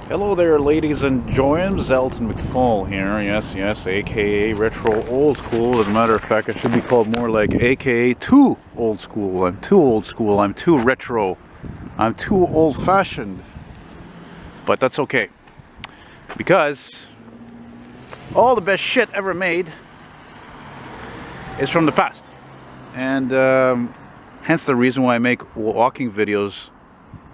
Hello there, ladies and gents. Elton McFall here. Yes, aka Retro Old School. As a matter of fact, it should be called more like aka Too Old School. I'm too old school. I'm too retro. I'm too old-fashioned. But that's okay. Because all the best shit ever made is from the past. And hence the reason why I make walking videos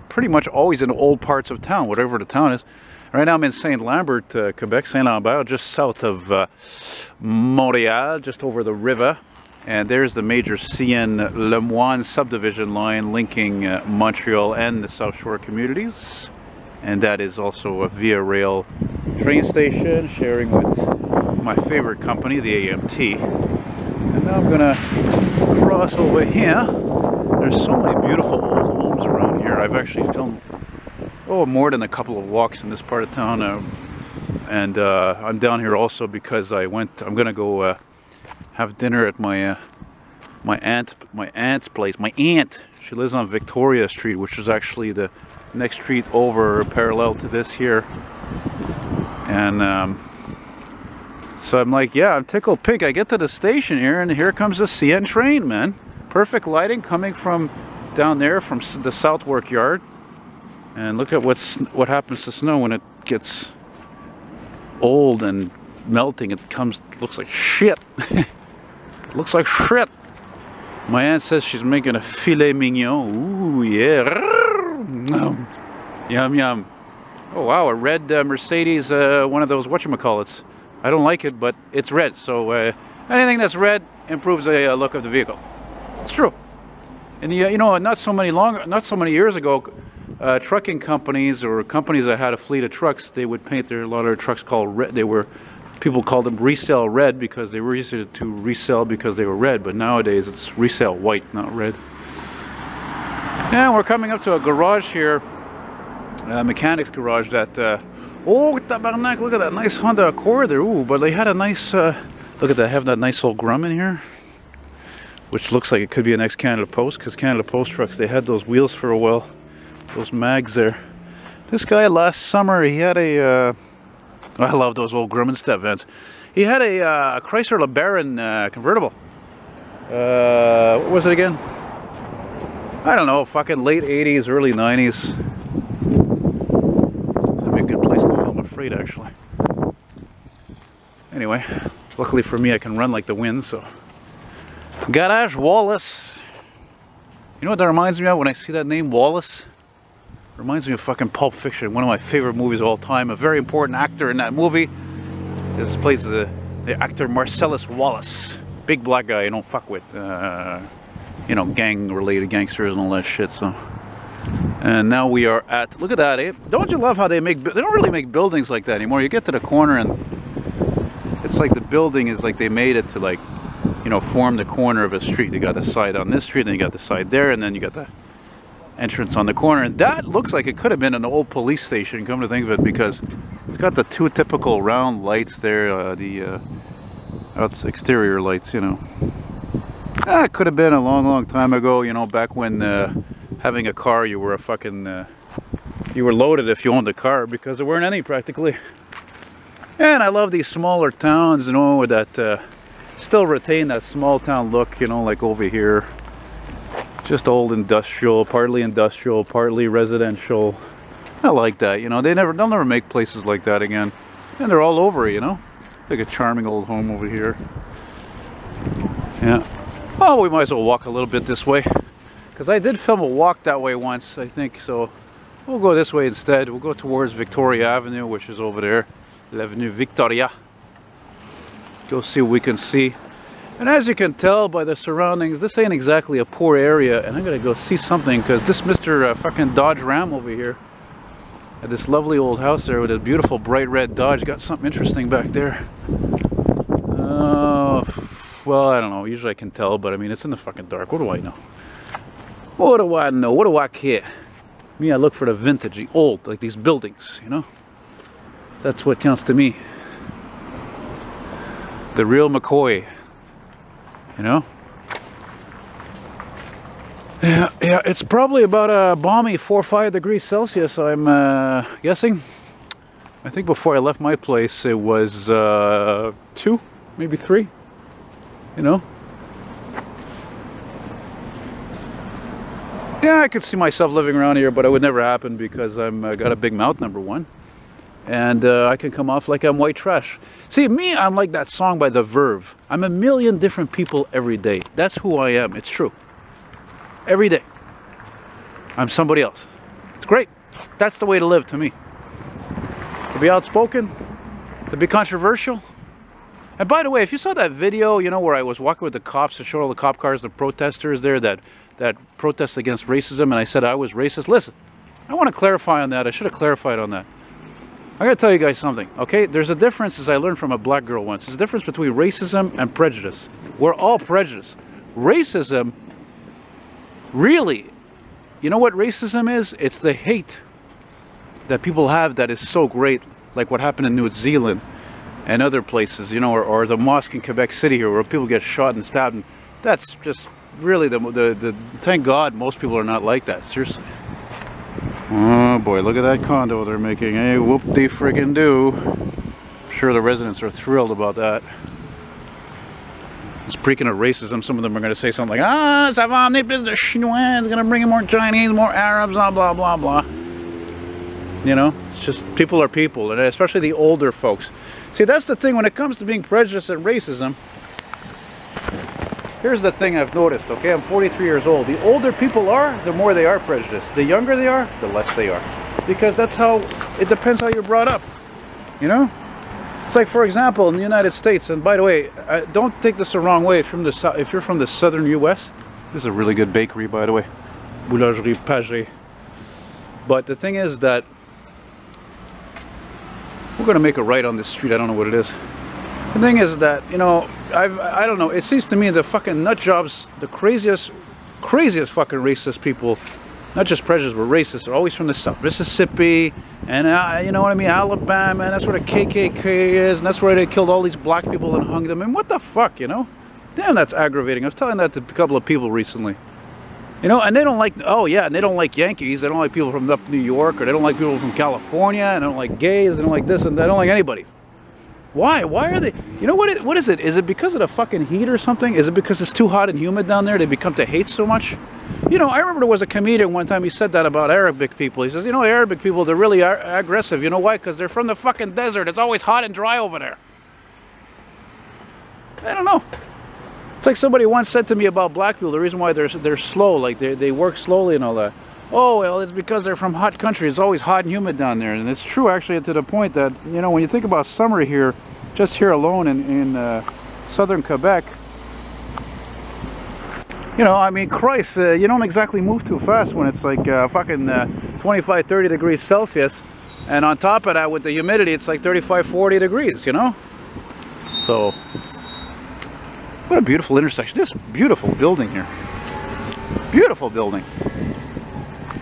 pretty much always in old parts of town, whatever the town is. Right now I'm in St. Lambert, Quebec, St. Lambert, just south of Montreal, just over the river. And there's the major CN-Le Moine subdivision line linking Montreal and the South Shore communities. And that is also a Via Rail train station, sharing with my favorite company, the AMT. And now I'm gonna cross over here. There's so many beautiful old homes around here. I've actually filmed more than a couple of walks in this part of town, and I'm down here also because I'm gonna go have dinner at my aunt's place. My aunt, she lives on Victoria Street, which is actually the next street over, parallel to this here. And so I'm like, yeah, I'm tickled pink. I get to the station here, and here comes the CN train, man. Perfect lighting coming from down there from the Southwark Yard. And look at what happens to snow when it gets old and melting. It looks like shit. It looks like shit. My aunt says she's making a filet mignon. Ooh, yeah. Yum, yum. Oh, wow, a red Mercedes, one of those whatchamacallits. I don't like it, but it's red. So anything that's red improves the look of the vehicle. It's true. And you know, not so many years ago, trucking companies or companies that had a fleet of trucks, they would paint a lot of their trucks called red. People called them resale red because they were easier to resell because they were red. But nowadays it's resale white, not red. And we're coming up to a garage here, a mechanic's garage that, oh, tabarnak, look at that nice Honda Accord there. Ooh, but they had a nice, look at that, have that nice old Grum in here. Which looks like it could be an ex-Canada Post, because Canada Post trucks, they had those wheels for a while. Those mags there. This guy last summer, he had a, I love those old Grumman-step vents. He had a Chrysler LeBaron convertible. What was it again? I don't know, fucking late 80s, early 90s. This would be a good place to film a freight, actually. Anyway, luckily for me, I can run like the wind, so. Garage Wallace. You know what that reminds me of when I see that name, Wallace? It reminds me of fucking Pulp Fiction, one of my favorite movies of all time. A very important actor in that movie. This plays the actor Marcellus Wallace. Big black guy you don't fuck with. You know, gang-related gangsters and all that shit, so. And now we are at, look at that, eh? Don't you love how they don't really make buildings like that anymore. You get to the corner and it's like the building is like they made it to like, you know, form the corner of a street. You got the side on this street, and you got the side there, and then you got the entrance on the corner. And that looks like it could have been an old police station, come to think of it, because it's got the two typical round lights there, the exterior lights, you know. It could have been a long, long time ago, you know, back when having a car, you were a fucking, you were loaded if you owned a car, because there weren't any practically. And I love these smaller towns, you know, that still retain that small town look, you know, like over here. Just old industrial, partly residential. I like that, you know. They'll never make places like that again. And they're all over, you know. Like a charming old home over here. Yeah. Oh, we might as well walk a little bit this way. Because I did film a walk that way once, I think. So we'll go this way instead. We'll go towards Victoria Avenue, which is over there. L'Avenue Victoria. Go see what we can see. And as you can tell by the surroundings, this ain't exactly a poor area. And I'm gonna go see something, because this Mr. Fucking Dodge Ram over here at this lovely old house there with a beautiful bright red Dodge got something interesting back there. Well, I don't know. Usually I can tell, but I mean, it's in the fucking dark. What do I know? What do I know? What do I care? Me, I look for the vintage, the old, like these buildings, you know? That's what counts to me. The real McCoy, you know? Yeah, it's probably about a balmy 4 or 5 degrees Celsius, I'm guessing. I think before I left my place, it was 2, maybe 3, you know? Yeah, I could see myself living around here, but it would never happen because I'm got a big mouth, number one. And I can come off like I'm white trash. See, me, I'm like that song by The Verve. I'm a million different people every day. That's who I am. It's true. Every day. I'm somebody else. It's great. That's the way to live to me. To be outspoken, to be controversial. And by the way, if you saw that video, you know, where I was walking with the cops to show all the cop cars, the protesters there that protest against racism, and I said I was racist. Listen, I want to clarify on that. I should have clarified on that. I gotta tell you guys something, okay? There's a difference, as I learned from a black girl once. There's a difference between racism and prejudice. We're all prejudiced. Racism, really, you know what racism is? It's the hate that people have that is so great, like what happened in New Zealand and other places, you know, or the mosque in Quebec City here where people get shot and stabbed. And that's just really the thank God most people are not like that, seriously. Oh boy, look at that condo they're making. Hey, whoop-de-friggin-do. I'm sure the residents are thrilled about that. Speaking of racism, some of them are going to say something like, ah, ça va amener plus de Chinois, it's going to bring in more Chinese, more Arabs, blah, blah, blah, blah. You know, it's just, people are people, and especially the older folks. See, that's the thing when it comes to being prejudiced and racism. Here's the thing I've noticed, okay? I'm 43 years old. The older people are, the more they are prejudiced. The younger they are, the less they are. Because that's how, it depends how you're brought up. You know? It's like, for example, in the United States, and by the way, don't take this the wrong way. If you're from the southern U.S., this is a really good bakery, by the way. Boulangerie Pagé. But the thing is that we're going to make a right on this street. I don't know what it is. The thing is that, you know, I don't know, it seems to me the fucking nut jobs, the craziest fucking racist people, not just prejudiced but racist, are always from the South. Mississippi, and you know what I mean, Alabama, and that's where the KKK is, and that's where they killed all these black people and hung them. And what the fuck, you know? Damn, that's aggravating. I was telling that to a couple of people recently. You know, and they don't like, oh yeah, and they don't like Yankees, they don't like people from up New York, or they don't like people from California, and they don't like gays, they don't like this, and they don't like anybody. Why? Why are they? You know what is it? Is it because of the fucking heat or something? Is it because it's too hot and humid down there? They become to hate so much? You know, I remember there was a comedian one time, he said that about Arabic people. He says, you know, Arabic people, they're really aggressive. You know why? Because they're from the fucking desert. It's always hot and dry over there. I don't know. It's like somebody once said to me about black people, the reason why they're slow, like they work slowly and all that. Oh, well, it's because they're from hot countries. It's always hot and humid down there. And it's true, actually, to the point that, you know, when you think about summer here, just here alone in southern Quebec, you know, I mean, Christ, you don't exactly move too fast when it's like fucking 25, 30 degrees Celsius. And on top of that, with the humidity, it's like 35, 40 degrees, you know? So, what a beautiful intersection. This beautiful building here. Beautiful building.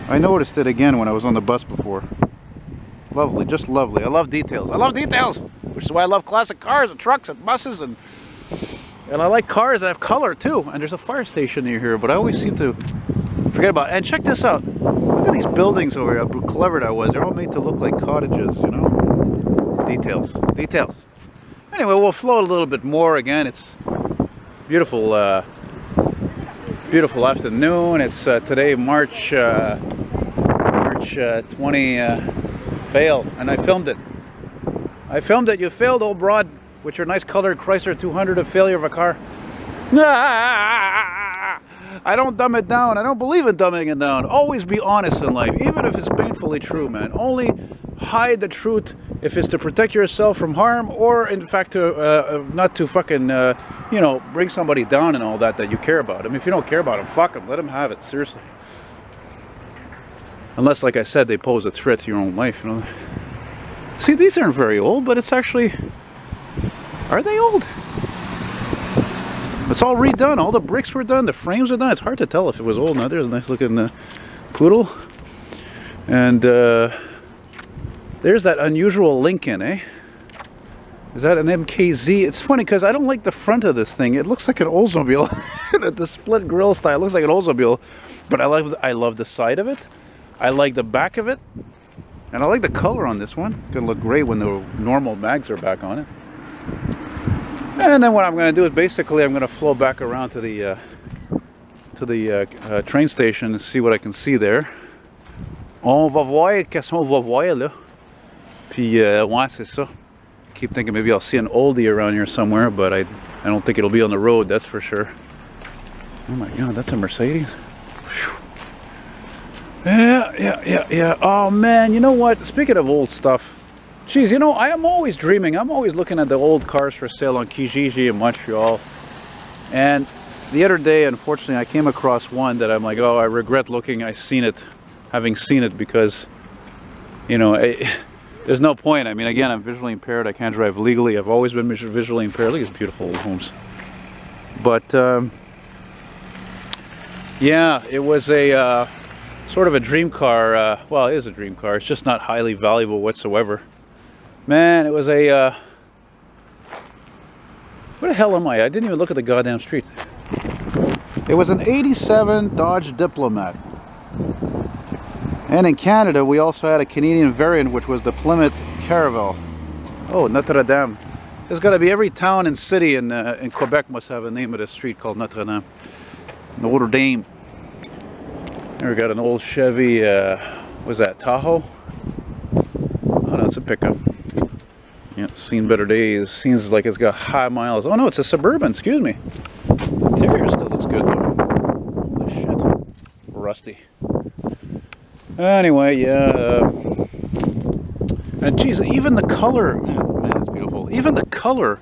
I noticed it again when I was on the bus before. Lovely, just lovely. I love details. I love details! Which is why I love classic cars and trucks and buses, and I like cars that have color too. And there's a fire station near here, but I always seem to forget about it. And check this out. Look at these buildings over here, how clever that was. They're all made to look like cottages, you know? Details. Details. Anyway, we'll float a little bit more again. It's beautiful, beautiful afternoon. It's today March 20 fail, and I filmed it. I filmed it. You failed, old broad, with your nice colored Chrysler 200, a failure of a car. I don't dumb it down. I don't believe in dumbing it down. Always be honest in life, even if it's painfully true, man. Only hide the truth if it's to protect yourself from harm, or in fact to not to fucking you know, bring somebody down and all that you care about. I mean, if you don't care about them, fuck them. Let them have it. Seriously. Unless, like I said, they pose a threat to your own life, you know. See, these aren't very old, but it's actually... Are they old? It's all redone. All the bricks were done. The frames are done. It's hard to tell if it was old. Now, there's a nice looking poodle. And there's that unusual Lincoln, eh? Is that an MKZ? It's funny because I don't like the front of this thing. It looks like an Oldsmobile. The split grille style looks like an Oldsmobile. But I love the side of it. I like the back of it. And I like the color on this one. It's going to look great when the normal mags are back on it. And then what I'm going to do is basically I'm going to flow back around to the train station and see what I can see there. On va voir, qu'est-ce qu'on va voir là. Puis ouais, c'est ça. I keep thinking maybe I'll see an oldie around here somewhere, but I don't think it'll be on the road, that's for sure. Oh my God, that's a Mercedes. Whew. Yeah. Oh man, you know what? Speaking of old stuff, geez, you know, I am always dreaming. I'm always looking at the old cars for sale on Kijiji in Montreal. And the other day, unfortunately, I came across one that I'm like, oh, I regret looking. Having seen it, because, you know, there's no point. I mean, again, I'm visually impaired. I can't drive legally. I've always been visually impaired. Look at these beautiful old homes. But yeah, it was a sort of a dream car. Well, it is a dream car. It's just not highly valuable whatsoever. Man, it was a... where the hell am I? I didn't even look at the goddamn street. It was an 87 Dodge Diplomat. And in Canada, we also had a Canadian variant, which was the Plymouth Caravel. Oh, Notre Dame. There's got to be every town and city in Quebec must have a name of a street called Notre Dame. Notre Dame. There we got an old Chevy, what's that, Tahoe? Oh no, it's a pickup. Yeah, seen better days. Seems like it's got high miles. Oh no, it's a Suburban, excuse me. The interior still looks good though. Holy shit. Rusty. Anyway, yeah. And geez, even the color, man, it's beautiful. Even the color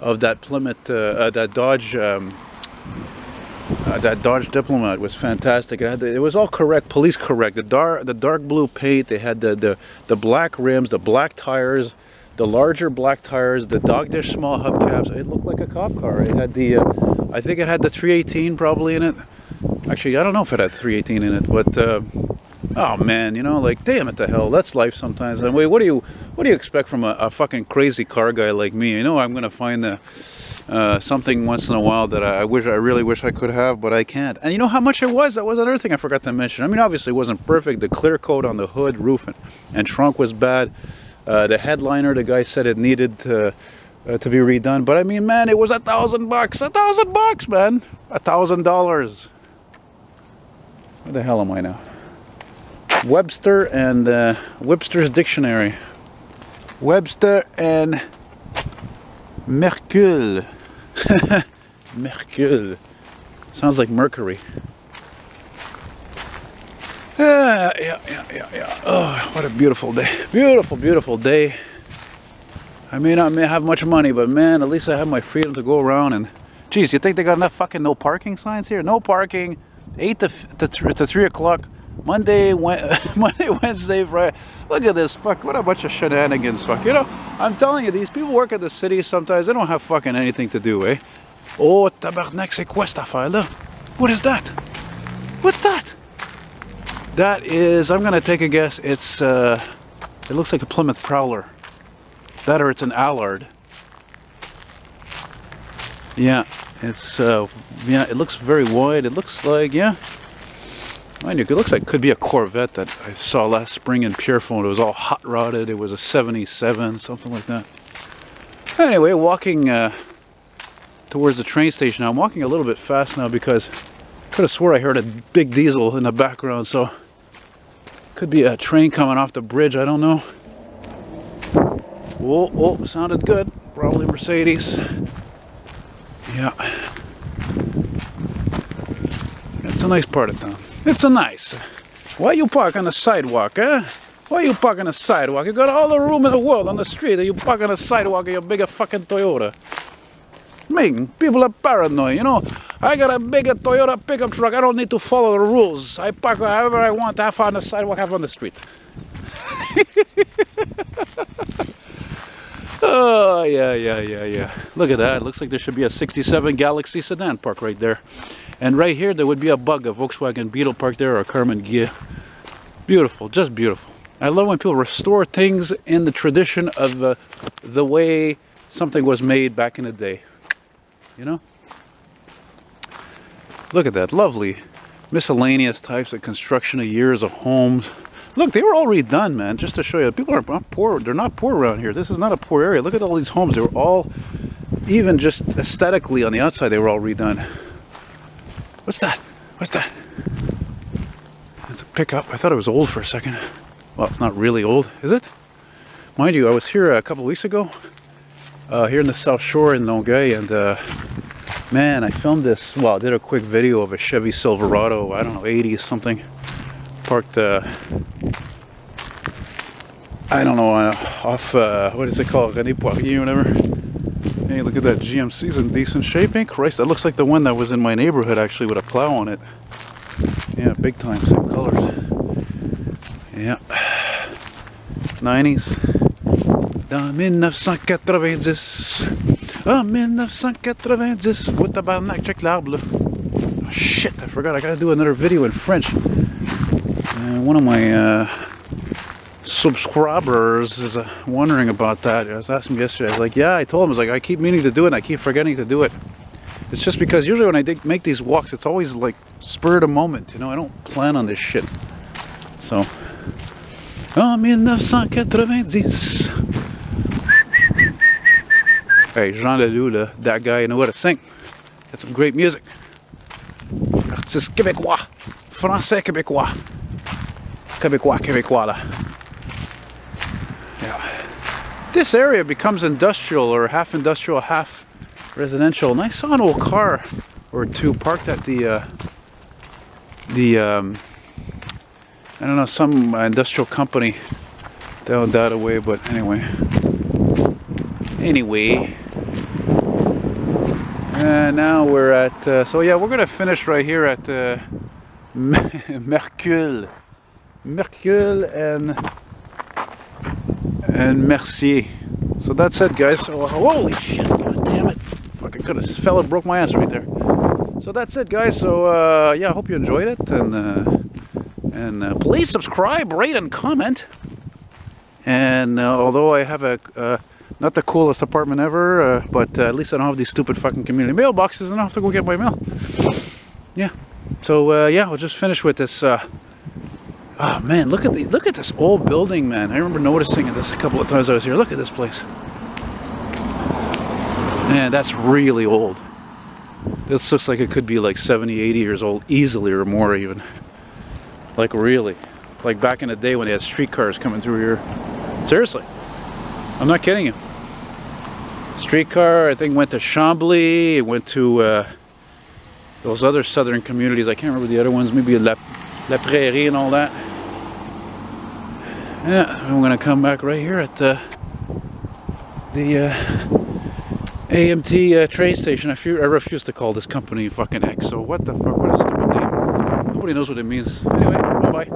of that Plymouth, that Dodge Diplomat was fantastic. It was all correct, police correct. The dark blue paint. They had the black rims, the black tires, the larger black tires, the dog dish small hubcaps. It looked like a cop car. It had the, I think it had the 318 probably in it. Actually, I don't know if it had 318 in it, but oh man, you know, like damn it to hell, that's life sometimes. And wait, what do you expect from a fucking crazy car guy like me? You know, I'm gonna find something once in a while that I really wish I could have, but I can't. And you know how much it was? That was another thing I forgot to mention. I mean, obviously it wasn't perfect. The clear coat on the hood, roof, and trunk was bad. The headliner, the guy said it needed to be redone. But I mean, man, it was $1,000. $1,000, man. $1,000. Where the hell am I now? Webster and Webster's Dictionary. Webster and Mercule. Mercule. Sounds like mercury. Yeah. Oh, what a beautiful day. Beautiful day. I may not have much money, but man, at least I have my freedom to go around and... Geez, you think they got enough fucking no parking signs here? No parking. 8 to 3 o'clock. Monday, Wednesday, Friday. Look at this, fuck, what a bunch of shenanigans, fuck. You know, I'm telling you, these people work at the city sometimes, they don't have fucking anything to do, eh? Oh, tabarnak, c'est quoi cette affaire là? What is that? What's that? That is, I'm gonna take a guess, it's, it looks like a Plymouth Prowler. That or it's an Allard. Yeah, it's, yeah, it looks very wide, it looks like, yeah. Mind you, it looks like it could be a Corvette that I saw last spring in Pierrefonds. It was all hot rodded. It was a 77, something like that. Anyway, walking towards the train station. I'm walking a little bit fast now because I could have swore I heard a big diesel in the background. So could be a train coming off the bridge. I don't know. Oh, sounded good. Probably Mercedes. Yeah. It's a nice part of town. It's a nice. Why you park on the sidewalk, eh? Why you park on the sidewalk? You got all the room in the world on the street and you park on the sidewalk in your bigger fucking Toyota. Man, people are paranoid, you know. I got a bigger Toyota pickup truck. I don't need to follow the rules. I park however I want, half on the sidewalk, half on the street. Oh, yeah. Look at that. Looks like there should be a 67 Galaxy sedan parked right there. And right here, there would be a Bug, a Volkswagen Beetle parked there, or a Carmen Ghia. Beautiful, just beautiful. I love when people restore things in the tradition of the way something was made back in the day. You know? Look at that, lovely miscellaneous types of construction of years of homes. Look, they were all redone, man, just to show you. People are not poor. They're not poor around here. This is not a poor area. Look at all these homes. They were all, even just aesthetically on the outside, they were all redone. What's that? What's that? It's a pickup. I thought it was old for a second. Well, it's not really old, is it? Mind you, I was here a couple of weeks ago, here in the South Shore in Longueuil, and man, I filmed this, well, I did a quick video of a Chevy Silverado, I don't know, 80 something, parked, I don't know, off, what is it called, René Poirier, whatever. Hey, look at that, GMC's in decent shape, ain't Christ, that looks like the one that was in my neighborhood, actually, with a plow on it. Yeah, big time, same colors. Yeah. 90s. Dans 1990. Ah, 1990. What tabarnak, check l'arbre là. Oh, shit, I forgot, I gotta do another video in French. One of my subscribers is wondering about that. I was asking him yesterday, I was like, yeah, I told him, I was like, I keep meaning to do it and I keep forgetting to do it. It's just because usually when I make these walks, it's always like spur of the moment, you know, I don't plan on this shit. So, en 1990. Hey, Jean Leloup, là, that guy, you know how to sing. Got some great music. Artiste québécois. Français québécois. Québécois, québécois, là. Yeah. This area becomes industrial, or half industrial, half residential. And I saw an old car or two parked at the I don't know, some industrial company down that way, but anyway. Now we're at, so yeah, we're going to finish right here at Mercule and Mercier. So that's it, guys. So, holy shit, god damn it. Fucking could have fell and broke my ass right there. So that's it, guys. So yeah, I hope you enjoyed it, and please subscribe, rate, and comment. And although I have a not the coolest apartment ever, but at least I don't have these stupid fucking community mailboxes, and I don't have to go get my mail. Yeah. So yeah, we'll just finish with this. Oh man, look at this old building, man. I remember noticing this a couple of times I was here. Look at this place. Man, that's really old. This looks like it could be like 70, 80 years old, easily, or more even. Like really. Like back in the day when they had streetcars coming through here. Seriously. I'm not kidding you. Streetcar, I think, went to Chambly. It went to those other southern communities. I can't remember the other ones. Maybe La Prairie and all that. Yeah, I'm going to come back right here at the AMT train station. I refuse to call this company fucking X. So what the fuck? What a stupid name. Nobody knows what it means. Anyway, bye-bye.